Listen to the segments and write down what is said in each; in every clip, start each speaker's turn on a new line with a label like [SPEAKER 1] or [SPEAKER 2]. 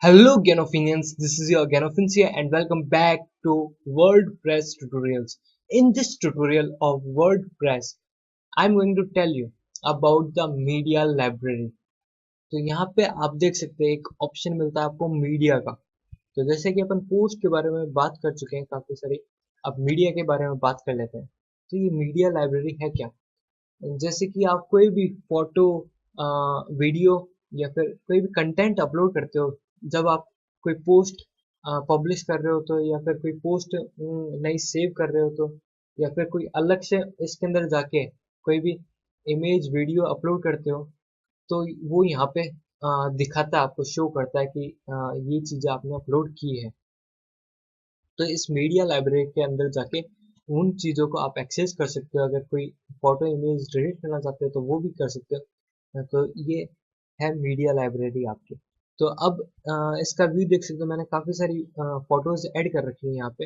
[SPEAKER 1] Hello Ganofinians, this is your Ganofins here and welcome back to WordPress tutorials. In this tutorial of WordPress, I'm going to tell you about the media library. तो यहाँ पे आप देख सकते हैं एक option मिलता है आपको मीडिया का। तो जैसे कि अपन पोस्ट के बारे में बात कर चुके हैं काफी सारी, अब मीडिया के बारे में बात कर लेते हैं। तो ये मीडिया लाइब्रेरी है क्या? जैसे कि आप कोई भी फोटो, वीडियो या फिर कोई भी कंटेंट अपलोड करते हो, जब आप कोई पोस्ट पब्लिश कर रहे हो तो, या फिर कोई पोस्ट नई सेव कर रहे हो तो, या फिर कोई अलग से इसके अंदर जाके कोई भी इमेज वीडियो अपलोड करते हो, तो वो यहाँ पे दिखाता है, आपको शो करता है कि ये चीज़ें आपने अपलोड की है। तो इस मीडिया लाइब्रेरी के अंदर जाके उन चीज़ों को आप एक्सेस कर सकते हो। अगर कोई फोटो इमेज डिलीट करना चाहते हो तो वो भी कर सकते हो। तो ये है मीडिया लाइब्रेरी आपकी। तो अब इसका व्यू देख सकते हो, मैंने काफ़ी सारी फोटोज ऐड कर रखी है यहाँ पे।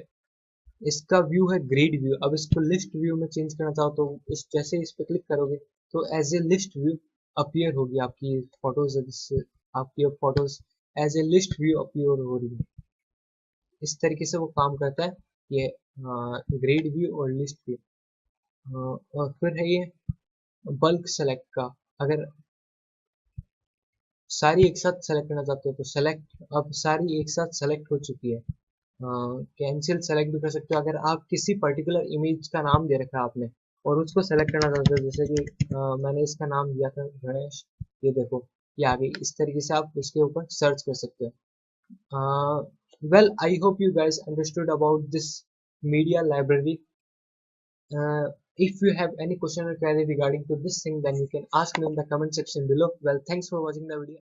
[SPEAKER 1] इसका व्यू है ग्रिड व्यू। अब इसको लिस्ट व्यू में चेंज करना चाहो तो इस जैसे इस पे क्लिक करोगे तो as a list view appear होगी आपकी फोटोज। आपकी photos as a list view appear हो रही है। इस तरीके से वो काम करता है ये ग्रेड व्यू और लिस्ट व्यू। और फिर है ये बल्क सेलेक्ट का। अगर सारी एक साथ सेलेक्ट करना चाहते हो तो सेलेक्ट, अब सारी एक साथ सेलेक्ट हो चुकी है। कैंसिल सेलेक्ट भी कर सकते हो अगर आप किसी पर्टिकुलर इमेज का नाम दे रखा है आपने और उसको सेलेक्ट करना चाहते हो। जैसे कि मैंने इसका नाम दिया था गणेश, ये देखो ये आ गई। इस तरीके से आप उसके ऊपर सर्च कर सकते हो। Well, I hope you guys understood about this media library. If you have any question or query regarding to this thing, then you can ask me in the comment section below. Well, thanks for watching the video.